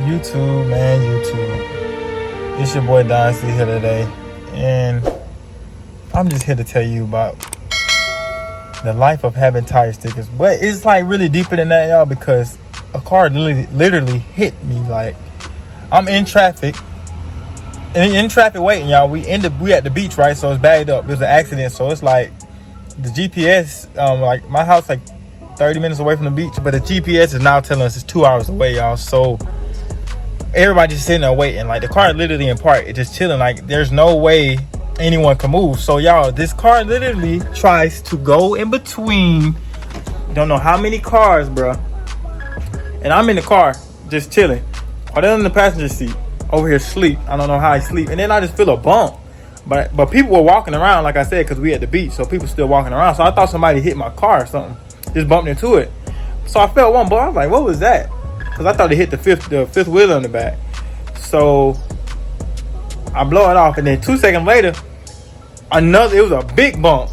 YouTube, man, YouTube. It's your boy Donnn here today, and I'm just here to tell you about the life of having tire stickers. But it's like really deeper than that, y'all, because a car literally hit me. Like, I'm in traffic, and in traffic waiting, y'all. We at the beach, right? So it's bagged up. There's an accident, so it's like the GPS, like my house, like 30 minutes away from the beach, but the GPS is now telling us it's 2 hours away, y'all. So everybody just sitting there waiting. Like, the car literally in park, it's just chilling. Like, there's no way anyone can move. So y'all, this car literally tries to go in between don't know how many cars, bro. And I'm in the car just chilling, or they're in the passenger seat over here sleep. I don't know how I sleep, and then I just feel a bump. But people were walking around, like I said, because we at the beach, so people still walking around. So I thought somebody hit my car or something, just bumped into it. So I felt one, but I was like, what was that? Because I thought it hit the fifth wheel on the back. So I blow it off, and then 2 seconds later, it was a big bump.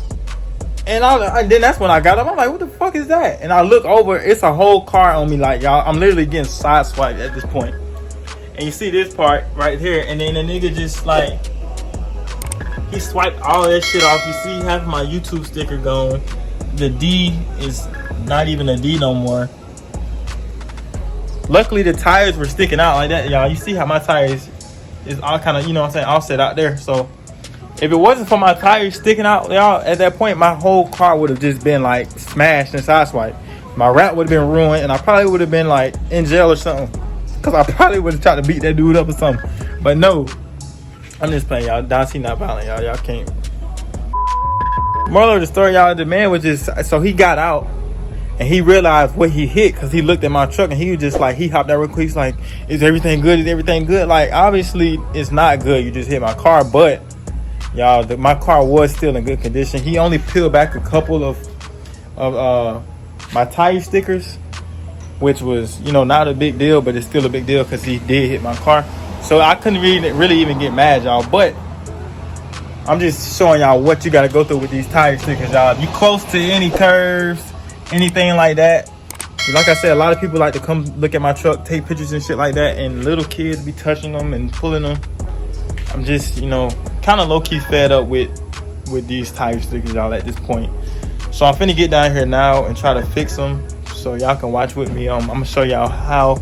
And then that's when I got up. I'm like, what the fuck is that? And I look over, it's a whole car on me. Like, y'all, I'm literally getting sideswiped at this point. And you see this part right here, and then the nigga just like, he swiped all that shit off. You see half my YouTube sticker gone. The D is not even a D no more. Luckily, the tires were sticking out like that, y'all. You see how my tires is all kind of, you know what I'm saying, offset out there. So if it wasn't for my tires sticking out, y'all, at that point, my whole car would have just been like smashed and sideswiped. My wrap would have been ruined, and I probably would have been like in jail or something. Because I probably would have tried to beat that dude up or something. But no. I'm just playing, y'all. Donnn not violent, y'all. Y'all can't. Moral of the story, y'all. The man was just, so he got out and he realized what he hit because he looked at my truck and he was just like, he hopped out real quick. He's like, is everything good? Is everything good? Like, obviously, it's not good. You just hit my car, but y'all, my car was still in good condition. He only peeled back a couple of my tire stickers, which was, you know, not a big deal, but it's still a big deal because he did hit my car. So I couldn't really even get mad, y'all. But I'm just showing y'all what you got to go through with these tire stickers, y'all. If you close to any curves, anything like that, like I said, a lot of people like to come look at my truck, take pictures and shit like that, and little kids be touching them and pulling them. I'm just, you know, kind of low-key fed up with these tire stickers, y'all, at this point. So I'm finna get down here now and try to fix them so y'all can watch with me. I'm gonna show y'all how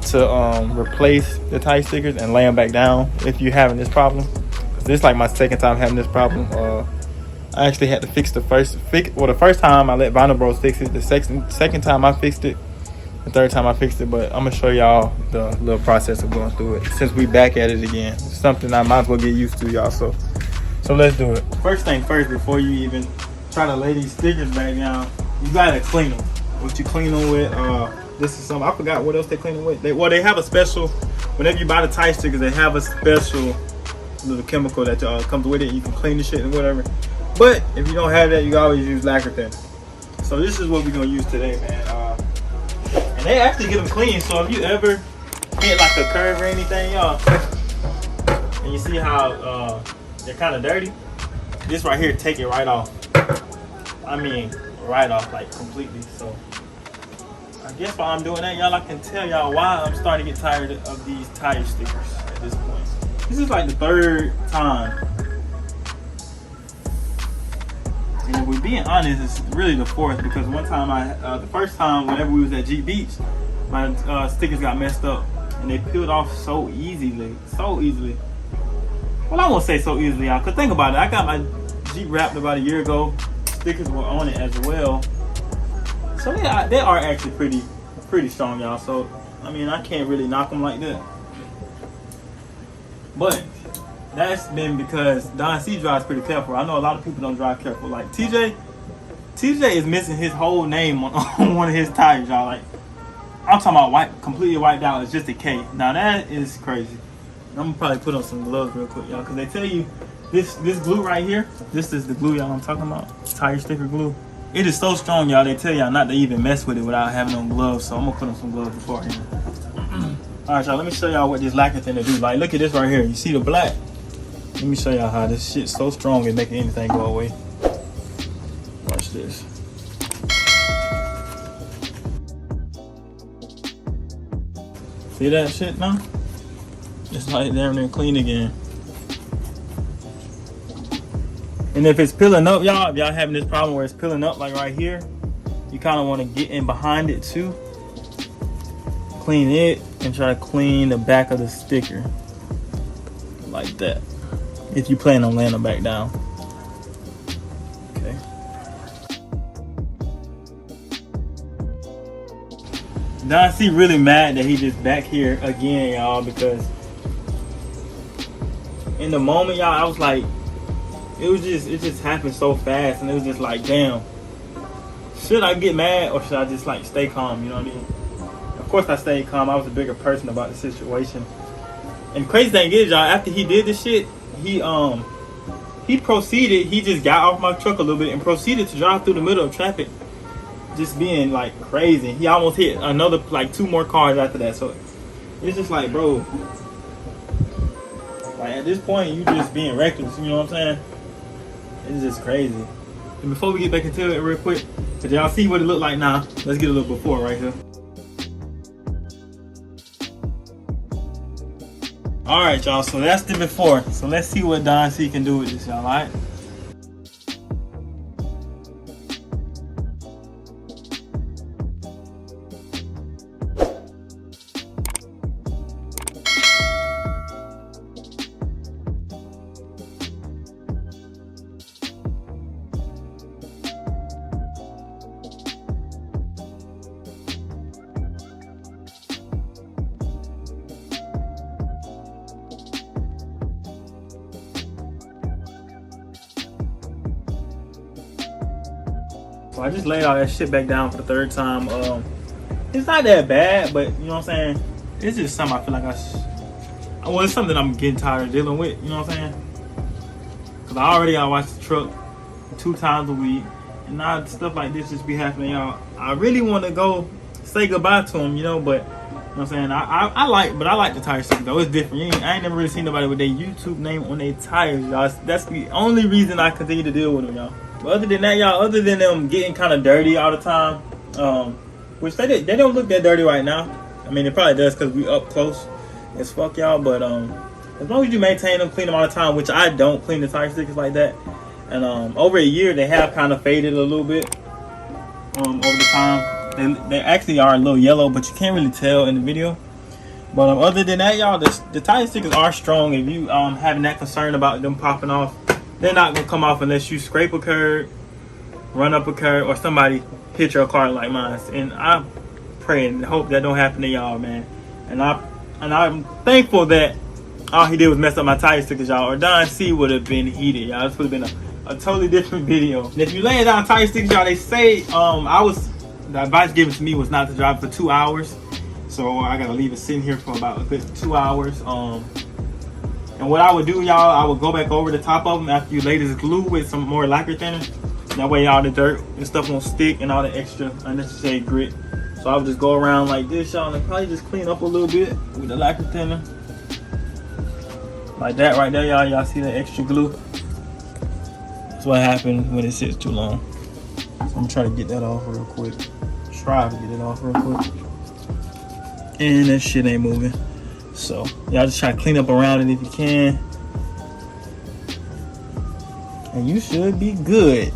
to replace the tire stickers and lay them back down if you're having this problem. This is like my second time having this problem. I actually had to fix the first time I let Vinyl Bros fix it. The second time I fixed it. The third time I fixed it. But I'm gonna show y'all the little process of going through it since we back at it again. It's something I might as well get used to, y'all. So let's do it. First thing first, before you even try to lay these stickers back down, you gotta clean them. What you clean them with? This is something I forgot what else they clean them with. They have a special. Whenever you buy the tire stickers, they have a special little chemical that comes with it. You can clean the shit and whatever. But if you don't have that, you can always use lacquer thin. So this is what we're gonna use today, man. And they actually get them clean. So if you ever hit like a curve or anything, y'all, and you see how they're kind of dirty, this right here take it right off. I mean, right off, like completely. So I guess while I'm doing that, y'all, I can tell y'all why I'm starting to get tired of these tire stickers at this point. This is like the third time. And if we're being honest, it's really the fourth, because one time the first time whenever we was at Jeep Beach, my stickers got messed up and they peeled off so easily. Well, I won't say so easily, y'all, because think about it. I got my Jeep wrapped about a year ago. Stickers were on it as well. So they are actually pretty strong, y'all. So, I mean, I can't really knock them like that. But that's been because Donnn drives pretty careful. I know a lot of people don't drive careful. Like TJ is missing his whole name on one of his tires, y'all. Like, I'm talking about completely wiped out. It's just a K. Now that is crazy. I'm gonna probably put on some gloves real quick, y'all, because they tell you this glue right here. This is the glue, y'all, I'm talking about. Tire sticker glue. It is so strong, y'all. They tell y'all not to even mess with it without having on gloves. So I'm gonna put on some gloves beforehand. All right, y'all. Let me show y'all what this lacquer thing to do. Like, look at this right here. You see the black? Let me show y'all how this shit's so strong it's making anything go away. Watch this. See that shit now? It's like damn near clean again. And if it's peeling up, y'all, if y'all having this problem where it's peeling up like right here, you kind of want to get in behind it too. Clean it and try to clean the back of the sticker. Like that. If you plan on laying them back down. Okay. Now I see really mad that he just back here again, y'all, because in the moment, y'all, I was like, it just happened so fast, and it was just like, damn, should I get mad or should I just like stay calm? You know what I mean? Of course I stayed calm. I was a bigger person about the situation. And crazy thing is, y'all, after he did this shit, he proceeded, he just got off my truck a little bit and proceeded to drive through the middle of traffic, just being like crazy. He almost hit another, like 2 more cars after that. So it's just like, bro, like at this point you just being reckless, you know what I'm saying? It's just crazy. And before we get back into it real quick, cause y'all see what it looked like now, let's get a little before right here. Alright, y'all, so that's the before. So let's see what Donnn can do with this, y'all, alright? So I just laid all that shit back down for the 3rd time. It's not that bad, but you know what I'm saying? It's just something I feel like well, it's something I'm getting tired of dealing with, you know what I'm saying? Cause I already gotta watch the truck 2 times a week, and now stuff like this just be happening, y'all. I really want to go say goodbye to him, you know, but you know what I'm saying? I like the tire sticker though. It's different. I ain't never really seen nobody with their YouTube name on their tires, y'all. That's the only reason I continue to deal with them, y'all. But other than that, y'all, other than them getting kind of dirty all the time, which they don't look that dirty right now. I mean, it probably does because we up close as fuck, y'all. But as long as you maintain them, clean them all the time, which I don't clean the tire stickers like that. And over a year, they have kind of faded a little bit over the time. They actually are a little yellow, but you can't really tell in the video. But other than that, y'all, the tire stickers are strong. If you having that concern about them popping off, they're not gonna come off unless you scrape a curb, run up a curb, or somebody hit your car like mine. And I pray and hope that don't happen to y'all, man. And I'm thankful that all he did was mess up my tire stickers, y'all, or Donnn would have been heated, y'all. This would have been a totally different video. And if you lay down tire stickers, y'all, they say the advice given to me was not to drive for 2 hours. So I gotta leave it sitting here for about a good 2 hours. And what I would do, y'all, I would go back over the top of them after you lay this glue with some more lacquer thinner. That way all the dirt and stuff won't stick and all the extra unnecessary grit. So I would just go around like this, y'all, and probably just clean up a little bit with the lacquer thinner. Like that right there, y'all. Y'all see the extra glue? That's what happens when it sits too long. So I'm gonna try to get that off real quick. Try to get it off real quick. And that shit ain't moving. So y'all just try to clean up around it if you can, and you should be good.